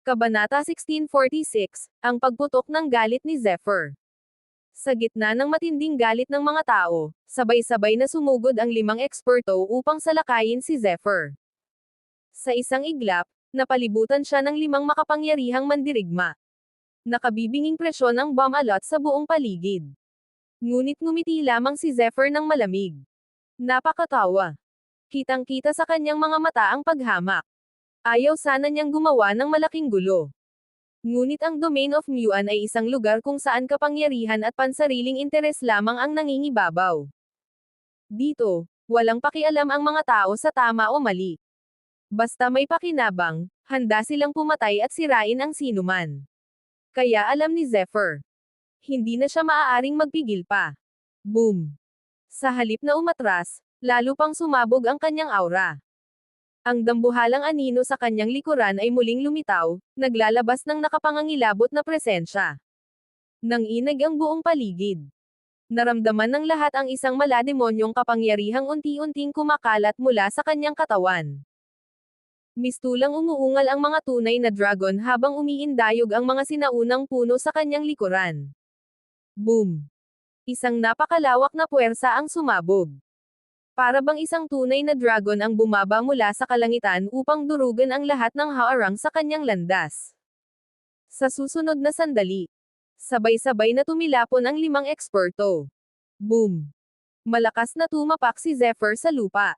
Kabanata 1646, ang pagputok ng galit ni Zephyr. Sa gitna ng matinding galit ng mga tao, sabay-sabay na sumugod ang 5 eksperto upang salakayin si Zephyr. Sa isang iglap, napalibutan siya ng 5 makapangyarihang mandirigma. Nakabibinging presyon ang bomb-alot sa buong paligid. Ngunit ngumiti lamang si Zephyr ng malamig. Napakatawa. Kitang-kita sa kanyang mga mata ang paghamak. Ayaw sana niyang gumawa ng malaking gulo. Ngunit ang Domain of Muan ay isang lugar kung saan kapangyarihan at pansariling interes lamang ang nangingibabaw. Dito, walang pakialam ang mga tao sa tama o mali. Basta may pakinabang, handa silang pumatay at sirain ang sinuman. Kaya alam ni Zephyr. Hindi na siya maaaring magpigil pa. Boom! Sa halip na umatras, lalo pang sumabog ang kanyang aura. Ang dambuhalang anino sa kanyang likuran ay muling lumitaw, naglalabas ng nakapangangilabot na presensya. Nanginig ang buong paligid. Naramdaman ng lahat ang isang malademonyong kapangyarihang unti-unting kumakalat mula sa kanyang katawan. Mistulang umuungal ang mga tunay na dragon habang umiindayog ang mga sinaunang puno sa kanyang likuran. Boom! Isang napakalawak na puwersa ang sumabog. Para bang isang tunay na dragon ang bumaba mula sa kalangitan upang durugan ang lahat ng haarang sa kanyang landas. Sa susunod na sandali, sabay-sabay na tumilapon ang 5 eksperto. Boom! Malakas na tumapak si Zephyr sa lupa.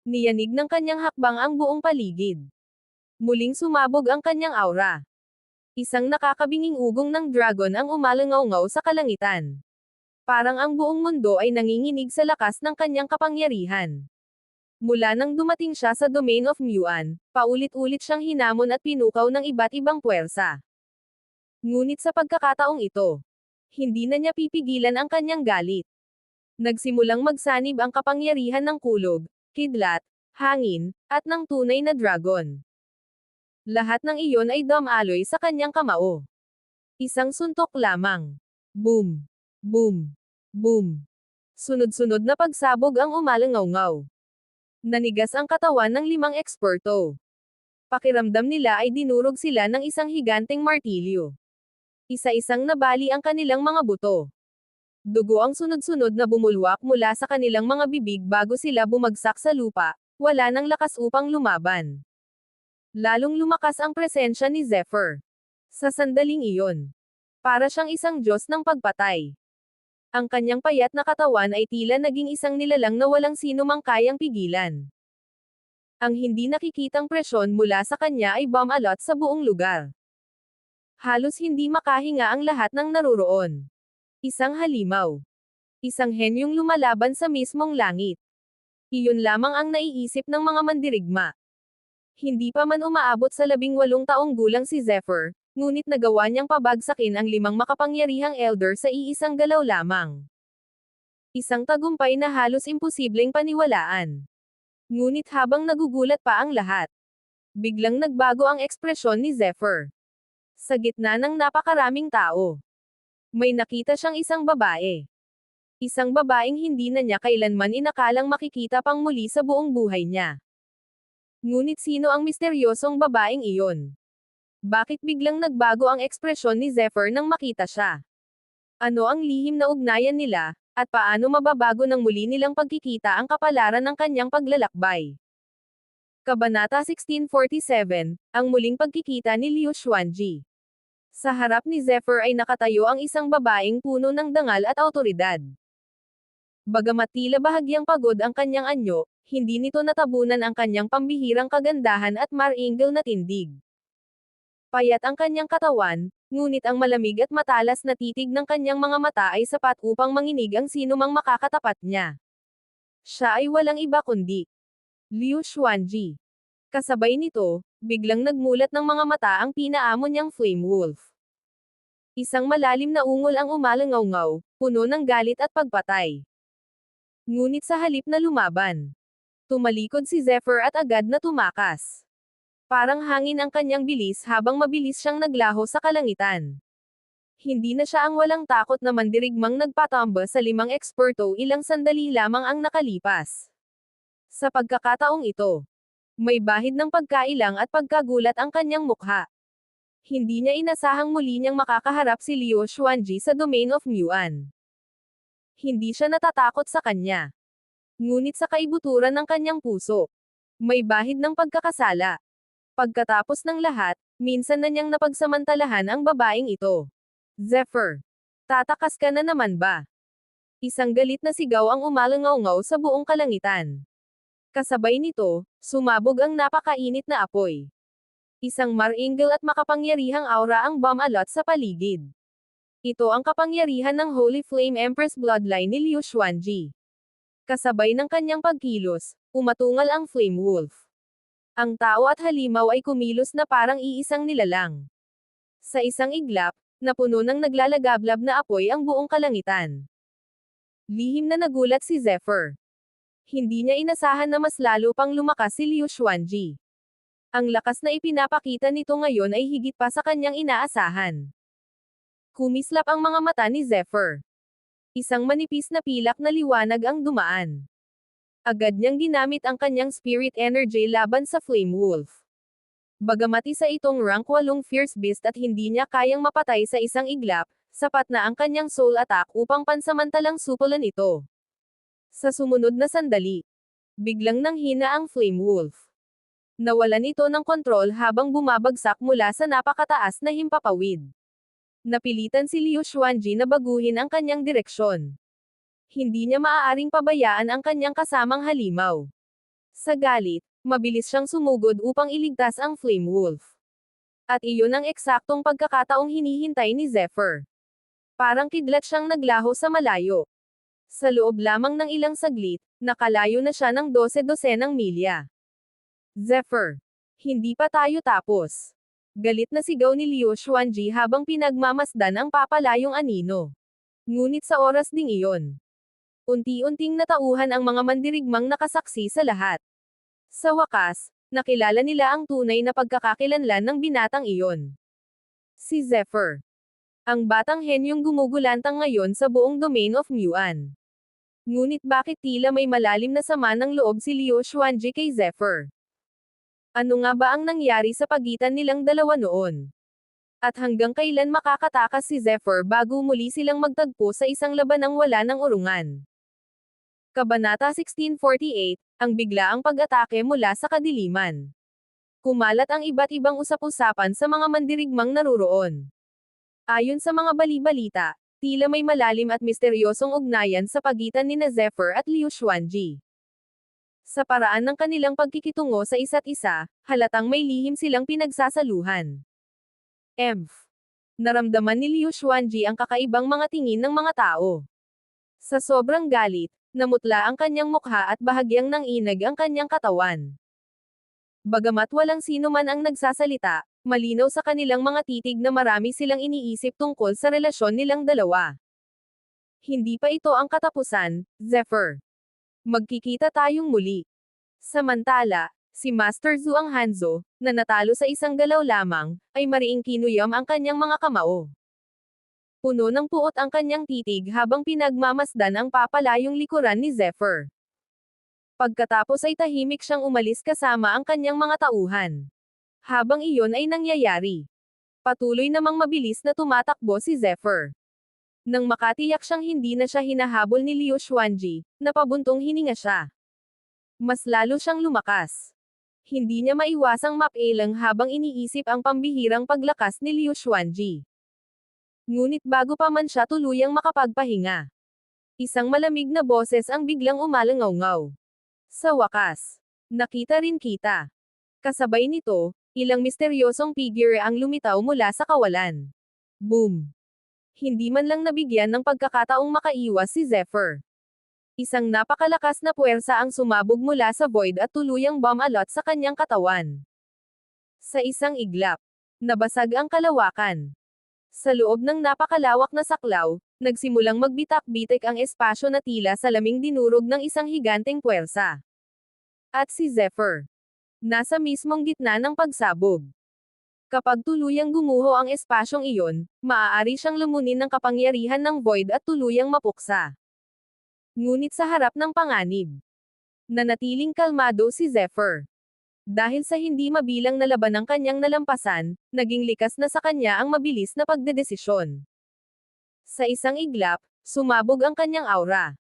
Niyanig ng kanyang hakbang ang buong paligid. Muling sumabog ang kanyang aura. Isang nakakabinging ugong ng dragon ang umalangaw-ngaw sa kalangitan. Parang ang buong mundo ay nanginginig sa lakas ng kanyang kapangyarihan. Mula nang dumating siya sa Domain of Muan, paulit-ulit siyang hinamon at pinukaw ng iba't ibang puwersa. Ngunit sa pagkakataong ito, hindi na niya pipigilan ang kanyang galit. Nagsimulang magsanib ang kapangyarihan ng kulog, kidlat, hangin, at ng tunay na dragon. Lahat ng iyon ay dumaloy sa kanyang kamao. Isang suntok lamang. Boom! Boom! Boom! Sunod-sunod na pagsabog ang umalangaw-ngaw. Nanigas ang katawan ng 5 eksperto. Pakiramdam nila ay dinurog sila ng isang higanteng martilyo. Isa-isang nabali ang kanilang mga buto. Dugo ang sunod-sunod na bumulwak mula sa kanilang mga bibig bago sila bumagsak sa lupa, wala nang lakas upang lumaban. Lalong lumakas ang presensya ni Zephyr. Sa sandaling iyon, para siyang isang Diyos ng pagpatay. Ang kanyang payat na katawan ay tila naging isang nilalang na walang sino mang kayang pigilan. Ang hindi nakikitang presyon mula sa kanya ay bomb-alot sa buong lugar. Halos hindi makahinga ang lahat ng naruroon. Isang halimaw. Isang henyong lumalaban sa mismong langit. Iyon lamang ang naiisip ng mga mandirigma. Hindi pa man umaabot sa 18 taong gulang si Zephyr, ngunit nagawa niyang pabagsakin ang 5 makapangyarihang elder sa iisang galaw lamang. Isang tagumpay na halos imposibleng paniwalaan. Ngunit habang nagugulat pa ang lahat, biglang nagbago ang ekspresyon ni Zephyr. Sa gitna ng napakaraming tao, may nakita siyang isang babae. Isang babaeng hindi na niya kailanman inakalang makikita pang muli sa buong buhay niya. Ngunit sino ang misteryosong babaeng iyon? Bakit biglang nagbago ang ekspresyon ni Zephyr nang makita siya? Ano ang lihim na ugnayan nila, at paano mababago ng muli nilang pagkikita ang kapalaran ng kanyang paglalakbay? Kabanata 1647, ang muling pagkikita ni Liu Xuanji. Sa harap ni Zephyr ay nakatayo ang isang babaeng puno ng dangal at awtoridad. Bagamat tila bahagyang pagod ang kanyang anyo, hindi nito natabunan ang kanyang pambihirang kagandahan at maringal na tindig. Payat ang kanyang katawan, ngunit ang malamig at matalas na titig ng kanyang mga mata ay sapat upang manginig ang sinumang makakatapat niya. Siya ay walang iba kundi Liu Xuanji. Kasabay nito, biglang nagmulat ng mga mata ang pinaamo niyang Flame Wolf. Isang malalim na ungol ang umalangaw-ngaw, puno ng galit at pagpatay. Ngunit sa halip na lumaban, tumalikod si Zephyr at agad na tumakas. Parang hangin ang kanyang bilis habang mabilis siyang naglaho sa kalangitan. Hindi na siya ang walang takot na mandirigmang nagpatamba sa 5 eksperto, ilang sandali lamang ang nakalipas. Sa pagkakataong ito, may bahid ng pagkailang at pagkagulat ang kanyang mukha. Hindi niya inasahang muli niyang makakaharap si Liu Xuanji sa domain of Muan. Hindi siya natatakot sa kanya. Ngunit sa kaibuturan ng kanyang puso, may bahid ng pagkakasala. Pagkatapos ng lahat, minsan na niyang napagsamantalahan ang babaeng ito. Zephyr. Tatakas ka na naman ba? Isang galit na sigaw ang umalangaw-ngaw sa buong kalangitan. Kasabay nito, sumabog ang napakainit na apoy. Isang maringal at makapangyarihang aura ang bumalot sa paligid. Ito ang kapangyarihan ng Holy Flame Empress Bloodline ni Liu Xuanji. Kasabay ng kanyang pagkilos, umatungal ang Flame Wolf. Ang tao at halimaw ay kumilos na parang iisang nilalang. Sa isang iglap, napuno ng naglalagablab na apoy ang buong kalangitan. Lihim na nagulat si Zephyr. Hindi niya inasahan na mas lalo pang lumakas si Liu Xuanji. Ang lakas na ipinapakita nito ngayon ay higit pa sa kanyang inaasahan. Kumislap ang mga mata ni Zephyr. Isang manipis na pilak na liwanag ang dumaan. Agad niyang ginamit ang kanyang spirit energy laban sa Flame Wolf. Bagamat isa itong rank 8 Fierce Beast at hindi niya kayang mapatay sa isang iglap, sapat na ang kanyang soul attack upang pansamantalang supulan ito. Sa sumunod na sandali, biglang nanghina ang Flame Wolf. Nawalan ito ng kontrol habang bumabagsak mula sa napakataas na himpapawid. Napilitan si Liu Xuanji na baguhin ang kanyang direksyon. Hindi niya maaaring pabayaan ang kanyang kasamang halimaw. Sa galit, mabilis siyang sumugod upang iligtas ang Flame Wolf. At iyon ang eksaktong pagkakataong hinihintay ni Zephyr. Parang kidlat siyang naglaho sa malayo. Sa loob lamang ng ilang saglit, nakalayo na siya ng 12-dosenang milya. Zephyr. Hindi pa tayo tapos. Galit na sigaw ni Liu Xuanji habang pinagmamasdan ang papalayong anino. Ngunit sa oras ding iyon, unti-unting natauhan ang mga mandirigmang nakasaksi sa lahat. Sa wakas, nakilala nila ang tunay na pagkakakilanlan ng binatang iyon. Si Zephyr. Ang batang henyong gumugulantang ngayon sa buong domain of Muan. Ngunit bakit tila may malalim na sama ng loob si Liu Xuanji kay Zephyr? Ano nga ba ang nangyari sa pagitan nilang dalawa noon? At hanggang kailan makakatakas si Zephyr bago muli silang magtagpo sa isang labanang wala ng urungan? Kabanata 1648, ang biglaang pag-atake mula sa kadiliman. Kumalat ang iba't ibang usap-usapan sa mga mandirigmang naruroon. Ayon sa mga bali-balita, tila may malalim at misteryosong ugnayan sa pagitan ni Zephyr at Liu Xuanji. Sa paraan ng kanilang pagkikitungo sa isa't isa, halatang may lihim silang pinagsasaluhan. Naramdaman ni Liu Xuanji ang kakaibang mga tingin ng mga tao. Sa sobrang galit, namutla ang kanyang mukha at bahagyang nanginag ang kanyang katawan. Bagamat walang sino man ang nagsasalita, malinaw sa kanilang mga titig na marami silang iniisip tungkol sa relasyon nilang dalawa. Hindi pa ito ang katapusan, Zephyr. Magkikita tayong muli. Samantala, si Master Zhuang Hanzo, na natalo sa isang galaw lamang, ay mariing kinuyam ang kanyang mga kamao. Puno ng puot ang kanyang titig habang pinagmamasdan ang papalayong likuran ni Zephyr. Pagkatapos ay tahimik siyang umalis kasama ang kanyang mga tauhan. Habang iyon ay nangyayari, patuloy namang mabilis na tumatakbo si Zephyr. Nang makatiyak siyang hindi na siya hinahabol ni Liu Xuanji, napabuntong hininga siya. Mas lalo siyang lumakas. Hindi niya maiwasang mapilang habang iniisip ang pambihirang paglakas ni Liu Xuanji. Ngunit bago pa man siya tuluyang makapagpahinga, isang malamig na boses ang biglang umalangaw-ngaw. Sa wakas, nakita rin kita. Kasabay nito, ilang misteryosong figure ang lumitaw mula sa kawalan. Boom! Hindi man lang nabigyan ng pagkakataong makaiwas si Zephyr. Isang napakalakas na puwersa ang sumabog mula sa void at tuluyang bumalot sa kanyang katawan. Sa isang iglap, nabasag ang kalawakan. Sa loob ng napakalawak na saklaw, nagsimulang magbitak-bitik ang espasyo na tila sa laming dinurog ng isang higanteng puwersa. At si Zephyr, nasa mismong gitna ng pagsabog. Kapag tuluyang gumuho ang espasyong iyon, maaari siyang lumunin ng kapangyarihan ng void at tuluyang mapuksa. Ngunit sa harap ng panganib, nanatiling kalmado si Zephyr. Dahil sa hindi mabilang na laban ng kanyang nalampasan, naging likas na sa kanya ang mabilis na pagdedesisyon. Sa isang iglap, sumabog ang kanyang aura.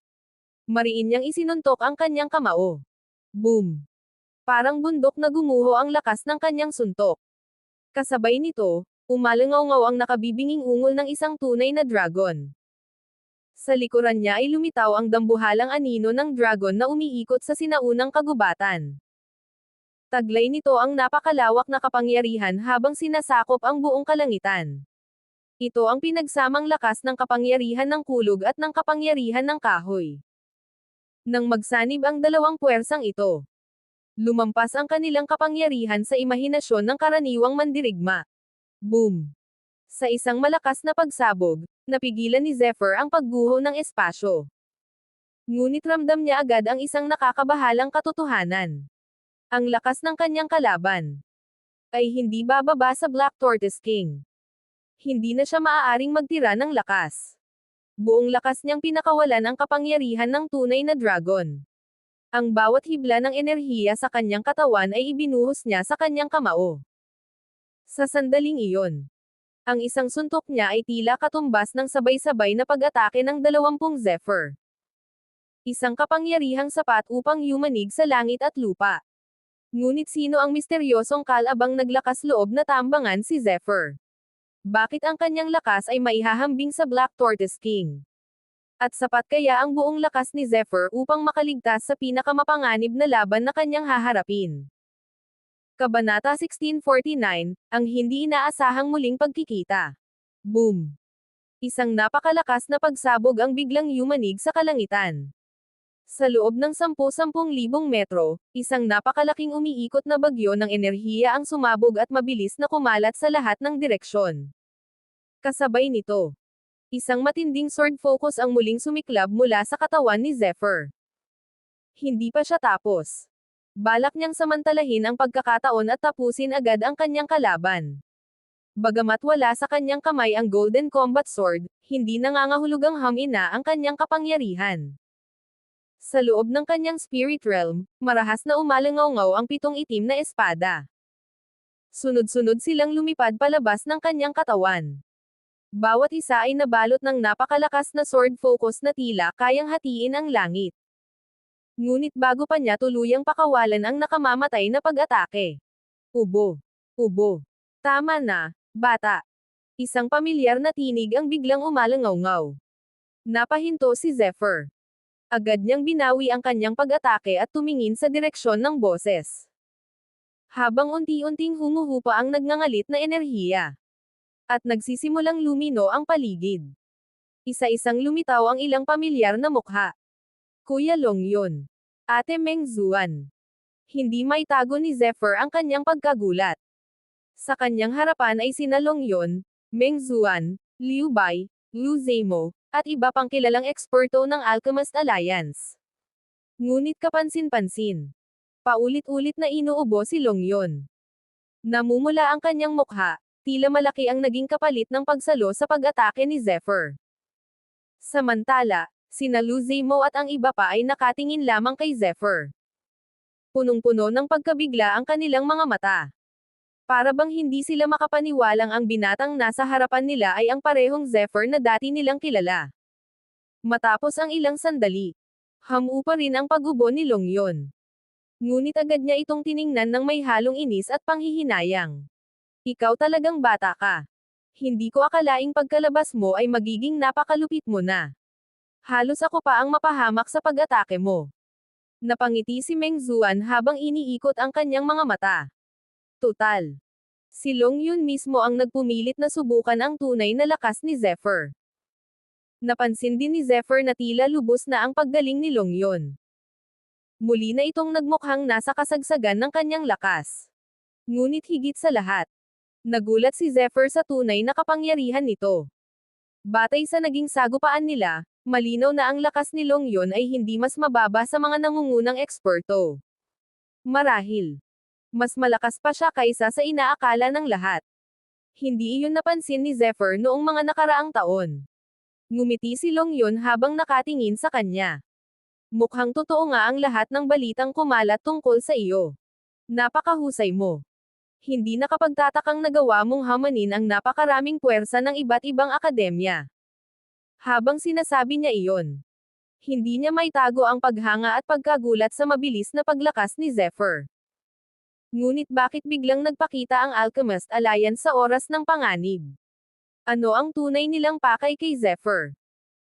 Mariin niyang isinuntok ang kanyang kamao. Boom! Parang bundok na gumuho ang lakas ng kanyang suntok. Kasabay nito, umalangaw-ngaw ang nakabibinging ungol ng isang tunay na dragon. Sa likuran niya ay lumitaw ang dambuhalang anino ng dragon na umiikot sa sinaunang kagubatan. Taglay nito ang napakalawak na kapangyarihan habang sinasakop ang buong kalangitan. Ito ang pinagsamang lakas ng kapangyarihan ng kulog at ng kapangyarihan ng kahoy. Nang magsanib ang dalawang puwersang ito, lumampas ang kanilang kapangyarihan sa imahinasyon ng karaniwang mandirigma. Boom! Sa isang malakas na pagsabog, napigilan ni Zephyr ang pagguho ng espasyo. Ngunit ramdam niya agad ang isang nakakabahalang katotohanan. Ang lakas ng kanyang kalaban ay hindi bababa sa Black Tortoise King. Hindi na siya maaaring magtira ng lakas. Buong lakas niyang pinakawalan ang kapangyarihan ng tunay na dragon. Ang bawat hibla ng enerhiya sa kanyang katawan ay ibinuhos niya sa kanyang kamao. Sa sandaling iyon, ang isang suntok niya ay tila katumbas ng sabay-sabay na pag-atake ng 20 Zephyr. Isang kapangyarihang sapat upang yumanig sa langit at lupa. Ngunit sino ang misteryosong kalabang naglakas loob na tambangan si Zephyr? Bakit ang kanyang lakas ay maihahambing sa Black Tortoise King? At sapat kaya ang buong lakas ni Zephyr upang makaligtas sa pinakamapanganib na laban na kanyang haharapin? Kabanata 1649, ang hindi inaasahang muling pagkikita. Boom! Isang napakalakas na pagsabog ang biglang yumanig sa kalangitan. Sa loob ng 10,000 metro, isang napakalaking umiikot na bagyo ng enerhiya ang sumabog at mabilis na kumalat sa lahat ng direksyon. Kasabay nito, isang matinding sword focus ang muling sumiklab mula sa katawan ni Zephyr. Hindi pa siya tapos. Balak niyang samantalahin ang pagkakataon at tapusin agad ang kanyang kalaban. Bagamat wala sa kanyang kamay ang Golden Combat Sword, hindi nangangahulugang hamina ang kanyang kapangyarihan. Sa loob ng kanyang spirit realm, marahas na umalangaw-ngaw ang 7 itim na espada. Sunod-sunod silang lumipad palabas ng kanyang katawan. Bawat isa ay nabalot ng napakalakas na sword focus na tila kayang hatiin ang langit. Ngunit bago pa niya tuluyang pakawalan ang nakamamatay na pag-atake. Ubo. Ubo. Tama na, bata. Isang pamilyar na tinig ang biglang umalangaw-ngaw. Napahinto si Zephyr. Agad niyang binawi ang kanyang pag-atake at tumingin sa direksyon ng boses. Habang unti-unting humuhupa ang nagngangalit na enerhiya. At nagsisimulang lumino ang paligid. Isa-isang lumitaw ang ilang pamilyar na mukha. Kuya Long yun. Ate Meng Zuan. Hindi maitago ni Zephyr ang kanyang pagkagulat. Sa kanyang harapan ay sina Long Yun, Meng Zuan, Liu Bai, Lu Zemo, at iba pang kilalang eksperto ng Alchemist Alliance. Ngunit kapansin-pansin. Paulit-ulit na inuubo si Long Yun. Namumula ang kanyang mukha, tila malaki ang naging kapalit ng pagsalo sa pag-atake ni Zephyr. Samantala, sina Lu Zemo at ang iba pa ay nakatingin lamang kay Zephyr. Punong-puno ng pagkabigla ang kanilang mga mata. Para bang hindi sila makapaniwalang ang binatang nasa harapan nila ay ang parehong Zephyr na dati nilang kilala. Matapos ang ilang sandali, hamu pa rin ang pag-ubo ni Long Yun. Ngunit agad niya itong tiningnan ng may halong inis at panghihinayang. Ikaw talagang bata ka. Hindi ko akalaing pagkalabas mo ay magiging napakalupit mo na. Halos ako pa ang mapahamak sa pag-atake mo. Napangiti si Meng Zuan habang iniikot ang kanyang mga mata. Total. Si Long Yun mismo ang nagpumilit na subukan ang tunay na lakas ni Zephyr. Napansin din ni Zephyr na tila lubos na ang paggaling ni Long Yun. Muli na itong nagmukhang nasa kasagsagan ng kanyang lakas. Ngunit higit sa lahat, nagulat si Zephyr sa tunay na kapangyarihan nito. Batay sa naging sagupaan nila, malinaw na ang lakas ni Long Yun ay hindi mas mababa sa mga nangungunang eksperto. Marahil, mas malakas pa siya kaysa sa inaakala ng lahat. Hindi iyon napansin ni Zephyr noong mga nakaraang taon. Ngumiti si Long Yun habang nakatingin sa kanya. Mukhang totoo nga ang lahat ng balitang kumalat tungkol sa iyo. Napakahusay mo. Hindi nakapagtatakang nagawa mong hamanin ang napakaraming puwersa ng iba't ibang akademya. Habang sinasabi niya iyon, hindi niya maitago ang paghanga at pagkagulat sa mabilis na paglakas ni Zephyr. Ngunit bakit biglang nagpakita ang Alchemist Alliance sa oras ng panganib? Ano ang tunay nilang pakay kay Zephyr?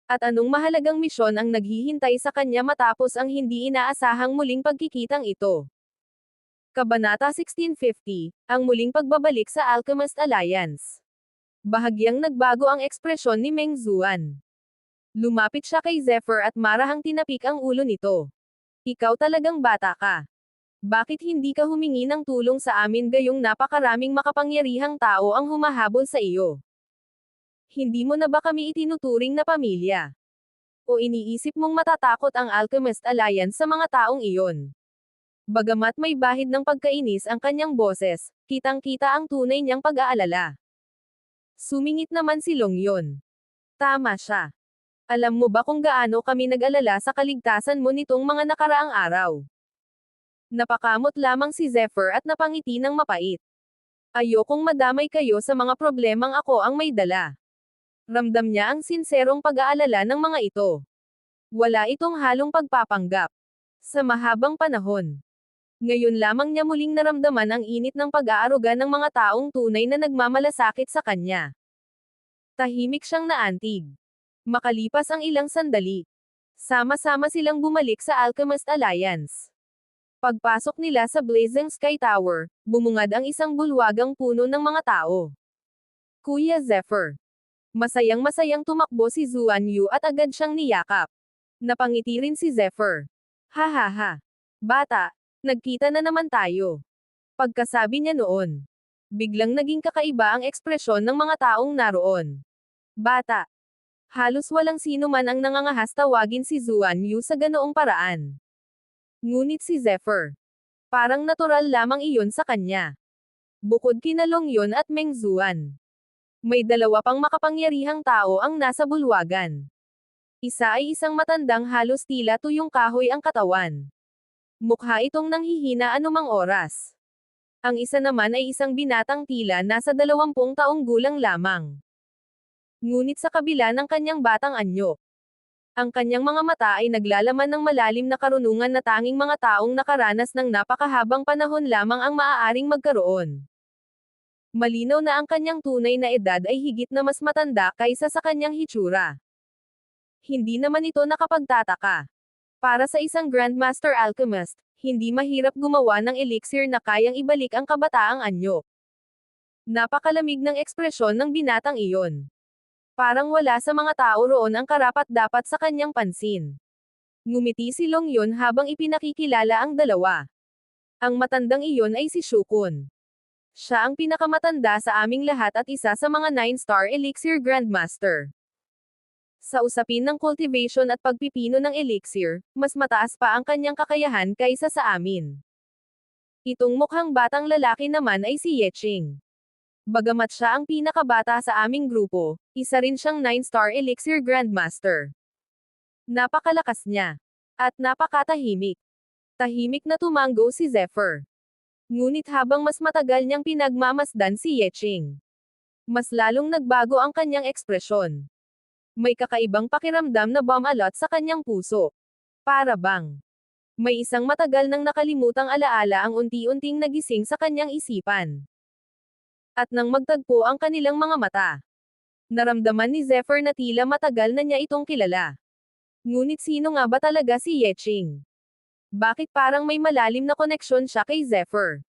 At anong mahalagang misyon ang naghihintay sa kanya matapos ang hindi inaasahang muling pagkikitang ito? Kabanata 1650, ang muling pagbabalik sa Alchemist Alliance. Bahagyang nagbago ang ekspresyon ni Meng Zuan. Lumapit siya kay Zephyr at marahang tinapik ang ulo nito. Ikaw talagang bata ka. Bakit hindi ka humingi ng tulong sa amin gayong napakaraming makapangyarihang tao ang humahabol sa iyo? Hindi mo na ba kami itinuturing na pamilya? O iniisip mong matatakot ang Alchemist Alliance sa mga taong iyon? Bagamat may bahid ng pagkainis ang kanyang boses, kitang-kita ang tunay niyang pag-aalala. Sumingit naman si Longyon. Tama siya. Alam mo ba kung gaano kami nag-alala sa kaligtasan mo nitong mga nakaraang araw? Napakamot lamang si Zephyr at napangiti ng mapait. Ayokong madamay kayo sa mga problemang ako ang may dala. Ramdam niya ang sinserong pag-aalala ng mga ito. Wala itong halong pagpapanggap. Sa mahabang panahon. Ngayon lamang niya muling naramdaman ang init ng pag-aaruga ng mga taong tunay na nagmamalasakit sa kanya. Tahimik siyang naantig. Makalipas ang ilang sandali. Sama-sama silang bumalik sa Alchemist Alliance. Pagpasok nila sa Blazing Sky Tower, bumungad ang isang bulwagang puno ng mga tao. Kuya Zephyr. Masayang-masayang tumakbo si Zuan Yu at agad siyang niyakap. Napangiti rin si Zephyr. Hahaha. Bata, nagkita na naman tayo. Pagkasabi niya noon, biglang naging kakaiba ang ekspresyon ng mga taong naroon. Bata. Halos walang sino man ang nangangahas tawagin si Zuan Yu sa ganoong paraan. Ngunit si Zephyr. Parang natural lamang iyon sa kanya. Bukod kina Longyon at Meng Zuan. May dalawa pang makapangyarihang tao ang nasa bulwagan. Isa ay isang matandang halos tila tuyong kahoy ang katawan. Mukha itong nanghihina anumang oras. Ang isa naman ay isang binatang tila nasa 20 taong gulang lamang. Ngunit sa kabila ng kanyang batang anyo, ang kanyang mga mata ay naglalaman ng malalim na karunungan na tanging mga taong nakaranas ng napakahabang panahon lamang ang maaaring magkaroon. Malinaw na ang kanyang tunay na edad ay higit na mas matanda kaysa sa kanyang hitsura. Hindi naman ito nakapagtataka. Para sa isang Grandmaster Alchemist, hindi mahirap gumawa ng elixir na kayang ibalik ang kabataang anyo. Napakalamig ng ekspresyon ng binatang iyon. Parang wala sa mga tao roon ang karapat-dapat sa kanyang pansin. Ngumiti si Longyon habang ipinakikilala ang dalawa. Ang matandang iyon ay si Shukun. Siya ang pinakamatanda sa aming lahat at isa sa mga 9-star elixir Grandmaster. Sa usapin ng cultivation at pagpipino ng elixir, mas mataas pa ang kanyang kakayahan kaysa sa amin. Itong mukhang batang lalaki naman ay si Yeching. Bagamat siya ang pinakabata sa aming grupo, isa rin siyang 9-star elixir Grandmaster. Napakalakas niya. At napakatahimik. Tahimik na tumanggo si Zephyr. Ngunit habang mas matagal niyang pinagmamasdan si Yeching, mas lalong nagbago ang kanyang ekspresyon. May kakaibang pakiramdam na bumalot sa kanyang puso. Para bang may isang matagal nang nakalimutang alaala ang unti-unting nagising sa kanyang isipan. At nang magtagpo ang kanilang mga mata, naramdaman ni Zephyr na tila matagal na niya itong kilala. Ngunit sino nga ba talaga si Yeching? Bakit parang may malalim na koneksyon siya kay Zephyr?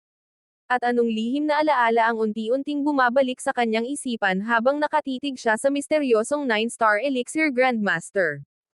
At anong lihim na alaala ang unti-unting bumabalik sa kanyang isipan habang nakatitig siya sa misteryosong 9-star elixir Grandmaster?